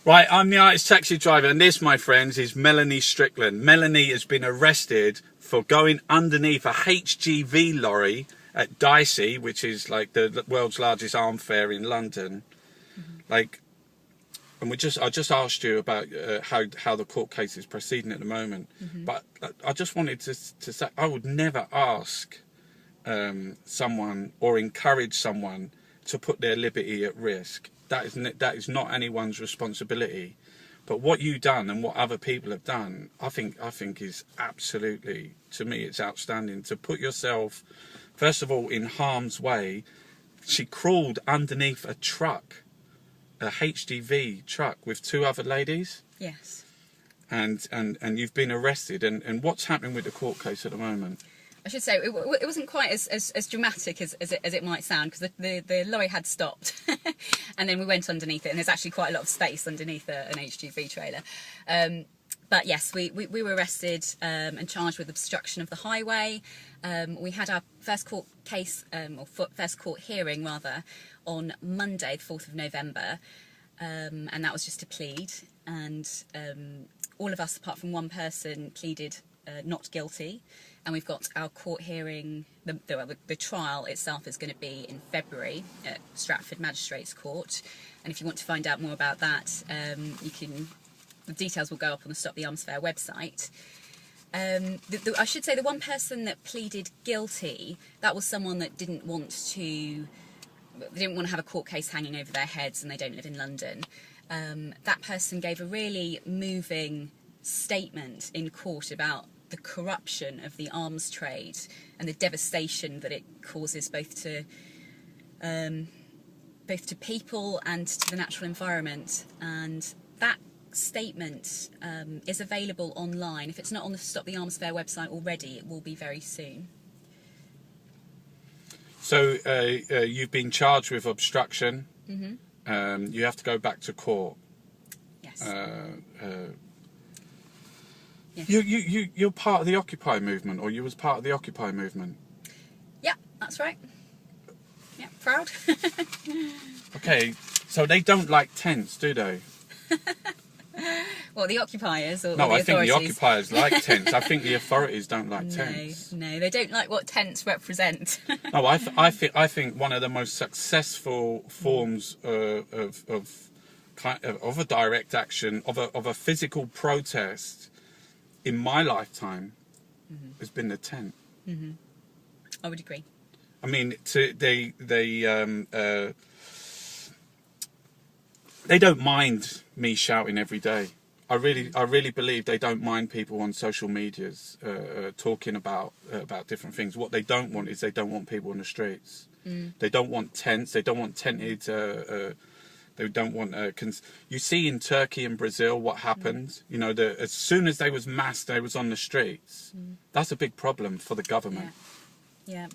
Right, I'm the artist taxi driver, and this, my friends, is Melanie Strickland. Melanie has been arrested for going underneath a HGV lorry at DSEI, which is like the world's largest arm fair in London. Like, and I just asked you about how the court case is proceeding at the moment, but I just wanted to say I would never ask someone or encourage someone to put their liberty at risk. That is not anyone's responsibility. But what you've done and what other people have done, I think is absolutely, to me, it's outstanding. To put yourself, first of all, in harm's way. She crawled underneath a truck, a HGV truck, with two other ladies. Yes. And you've been arrested. And what's happening with the court case at the moment? I should say it wasn't quite as dramatic as it might sound, because the lorry had stopped and then we went underneath it, and there's actually quite a lot of space underneath an HGV trailer. But yes, we were arrested and charged with obstruction of the highway. We had our first court case, or first court hearing rather, on Monday, the 4th of November, and that was just to plead. And all of us, apart from one person, pleaded not guilty. And we've got our court hearing, the trial itself is going to be in February at Stratford Magistrates Court. And if you want to find out more about that, the details will go up on the Stop the Arms Fair website. I should say the one person that pleaded guilty, that was someone that didn't want to have a court case hanging over their heads, and they don't live in London. That person gave a really moving statement in court about the corruption of the arms trade and the devastation that it causes both to people and to the natural environment. And that statement is available online. If it's not on the Stop the Arms Fair website already, it will be very soon. So you've been charged with obstruction. Mm-hmm. You have to go back to court. Yes. Yes. You're part of the Occupy movement, or you was part of the Occupy movement? Yeah, that's right. Yeah, proud. Okay, so they don't like tents, do they? Well, the occupiers or no, the I think authorities. the occupiers like tents. I think the authorities don't like tents. No, they don't like what tents represent. No, I think one of the most successful forms of a direct action, of a physical protest in my lifetime has been the tent. Mm-hmm. I would agree. I mean, they don't mind me shouting every day. I really believe they don't mind people on social medias talking about different things. What they don't want is they don't want people on the streets. They don't want tents. They don't want tented. They don't want. You see in Turkey and Brazil what happened. You know, as soon as they was massed, they was on the streets. That's a big problem for the government. Yeah.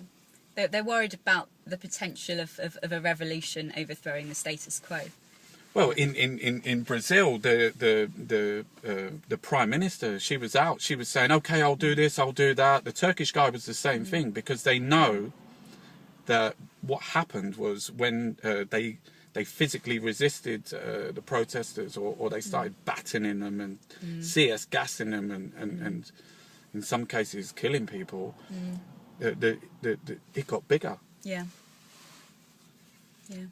They're worried about the potential of a revolution overthrowing the status quo. Well, in Brazil, the prime minister, she was out. She was saying, "Okay, I'll do this, I'll do that." The Turkish guy was the same thing, because they know that what happened was when they physically resisted the protesters, or they started battening them and CS gassing them, and in some cases killing people. It got bigger. Yeah. Yeah.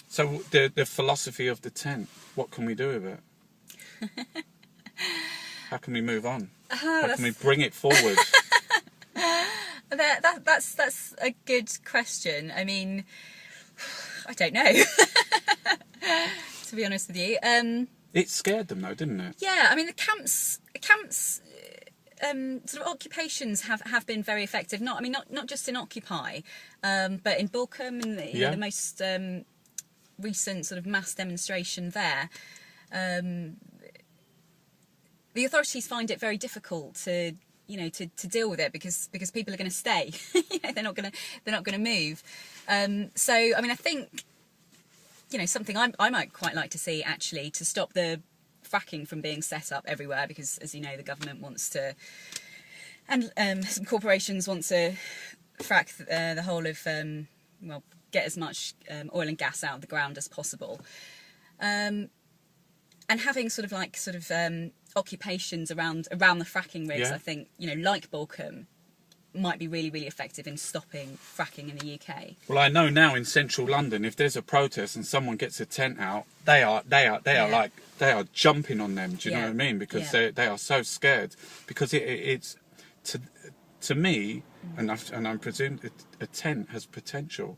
So the philosophy of the tent, what can we do with it? How can we move on? How can we bring it forward? That's a good question. I mean, I don't know. To be honest with you, it scared them though, didn't it? Yeah, I mean the camps. Sort of occupations have been very effective. Not just in Occupy, but in Bulkham, in the most recent sort of mass demonstration there. The authorities find it very difficult to deal with it because people are going to stay. They're not going to move. So I mean, I think something I might quite like to see, actually, to stop the fracking from being set up everywhere, because, as you know, the government wants to, and some corporations want to frack the whole of, get as much oil and gas out of the ground as possible. and having sort of occupations around the fracking rigs, Yeah. I think, like Balcombe, might be really, really effective in stopping fracking in the UK. Well, I know now in central London, if there's a protest and someone gets a tent out, they are jumping on them. Do you know Yeah. what I mean? Because Yeah. they are so scared. Because it's to me, and I presume a tent has potential.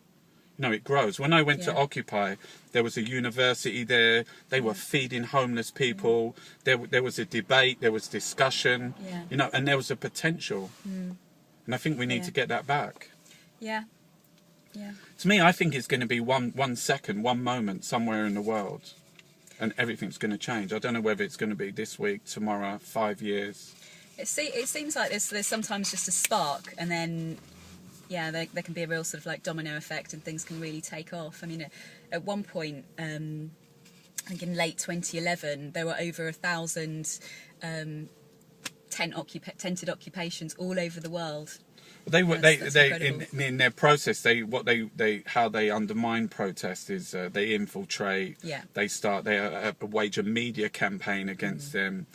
It grows. When I went to Yeah. Occupy, there was a university there. They were feeding homeless people. There was a debate. There was discussion. Yeah. And there was a potential. And I think we need Yeah. to get that back. Yeah. Yeah. To me, I think it's going to be one second, one moment somewhere in the world, and everything's going to change. I don't know whether it's going to be this week, tomorrow, 5 years. It seems like there's sometimes just a spark, and then there can be a real sort of like domino effect, and things can really take off. I mean, at one point, I think in late 2011, there were over 1,000 tented occupations all over the world. They That's incredible. in their process, how they undermine protest is they infiltrate. Yeah. They wage a media campaign against them,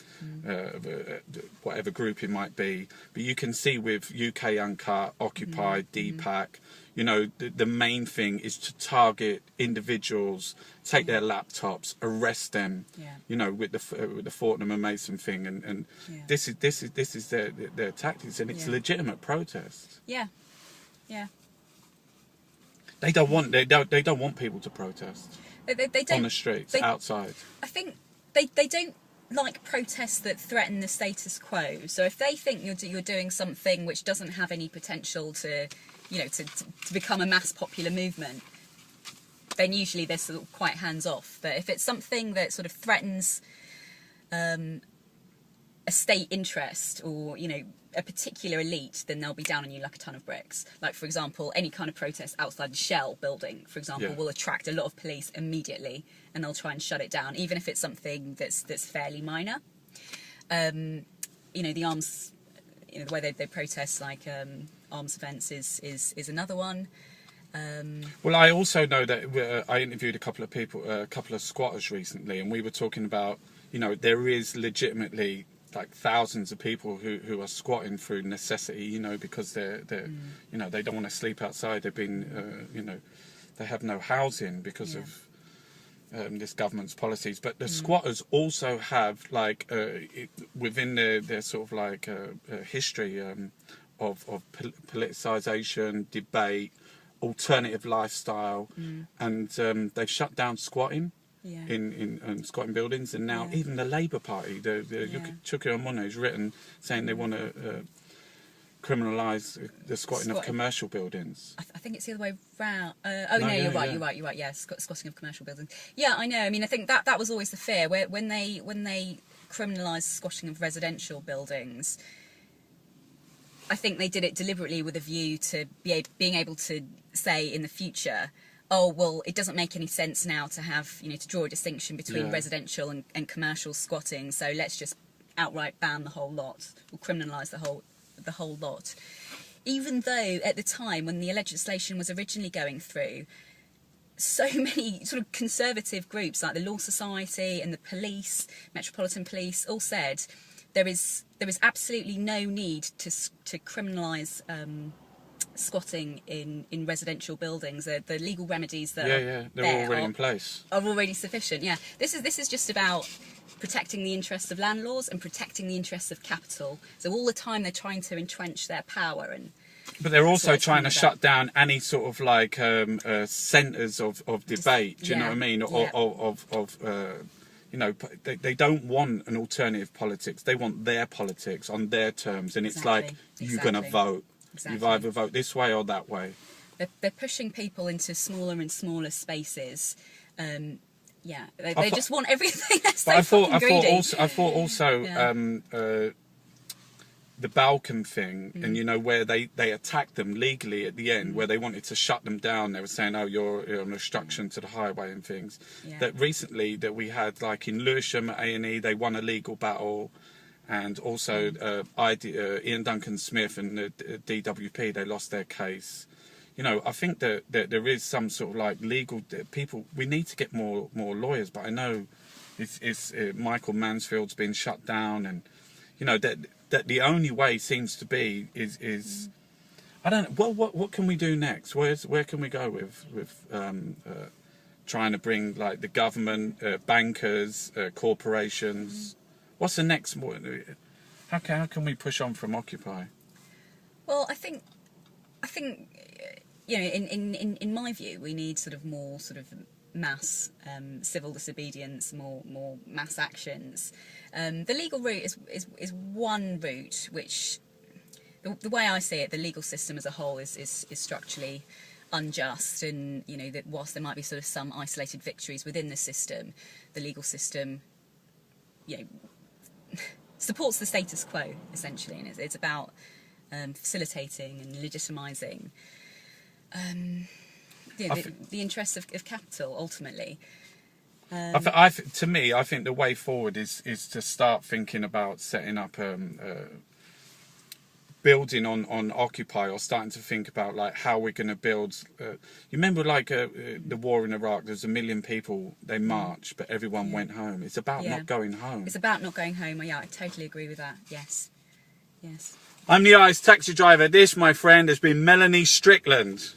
whatever group it might be. But you can see with UK Uncut, Occupy, DPAC, the main thing is to target individuals, take their laptops, arrest them. Yeah. With the Fortnum and Mason thing, and this is their tactics, and it's legitimate protest. Yeah. Yeah. They don't want people to protest They don't, on the streets outside. I think they don't like protests that threaten the status quo. So if they think you're doing something which doesn't have any potential to become a mass popular movement, then usually they're sort of quite hands off. But if it's something that sort of threatens a state interest or a particular elite, then they'll be down on you like a ton of bricks. Like, for example, any kind of protest outside the Shell building, for example, will attract a lot of police immediately, and they'll try and shut it down, even if it's something that's fairly minor. The arms, the way they protest, like arms events, is another one. Well, I also know that I interviewed a couple of squatters recently, and we were talking about, there is legitimately like thousands of people who are squatting through necessity, because they don't want to sleep outside. They've been, they have no housing because of this government's policies. But the squatters also have within their sort of like history of politicisation, debate, alternative lifestyle, and they've shut down squatting. In squatting buildings, and now even the Labour Party, the Chuka Amuna, has written saying they want to criminalise the squatting of commercial buildings. I think it's the other way round. You're right. Yeah, squatting of commercial buildings. Yeah, I know. I mean, I think that was always the fear when they criminalised squatting of residential buildings. I think they did it deliberately with a view to being able to say in the future, oh, well, it doesn't make any sense now to have, to draw a distinction between residential and commercial squatting, so let's just outright ban the whole lot, or criminalise the whole lot. Even though at the time when the legislation was originally going through, so many sort of conservative groups like the Law Society and the police, Metropolitan Police, all said there is absolutely no need to criminalise squatting in residential buildings. The legal remedies that they're already in place, are already sufficient. This is just about protecting the interests of landlords and protecting the interests of capital. So all the time they're trying to entrench their power, but they're also trying to shut down any sort of like centres of debate. Do you know what I mean? They don't want an alternative politics. They want their politics on their terms, and it's like you're going to vote. Exactly. You either vote this way or that way. They're pushing people into smaller and smaller spaces. They just want everything. They're so fucking greedy. I thought also the Balcombe thing, and where they attacked them legally at the end, where they wanted to shut them down. They were saying, "Oh, you're an obstruction to the highway and things." That recently that we had, like in Lewisham at A&E, they won a legal battle. And also Ian Duncan Smith and the DWP, they lost their case. I think that there is some sort of like legal people. We need to get more lawyers, but I know Michael Mansfield's been shut down, and you know that the only way seems to be is I don't know. What can we do next? Where can we go with trying to bring like the government, bankers, corporations? What's the next? How can we push on from Occupy? Well, I think you know, in my view, we need sort of more sort of mass civil disobedience, more mass actions. The legal route is one route which, the way I see it, the legal system as a whole is structurally unjust, and you know that whilst there might be sort of some isolated victories within the system, the legal system, you know, supports the status quo essentially, and it's about facilitating and legitimising the interests of capital ultimately. To me, I think the way forward is to start thinking about setting up building on Occupy, or starting to think about like how we're going to build. You remember like the war in Iraq? There's 1 million people. They marched, but everyone went home. It's about not going home. It's about not going home. Yeah, I totally agree with that. Yes. I'm the Ice Taxi Driver. This, my friend, has been Melanie Strickland.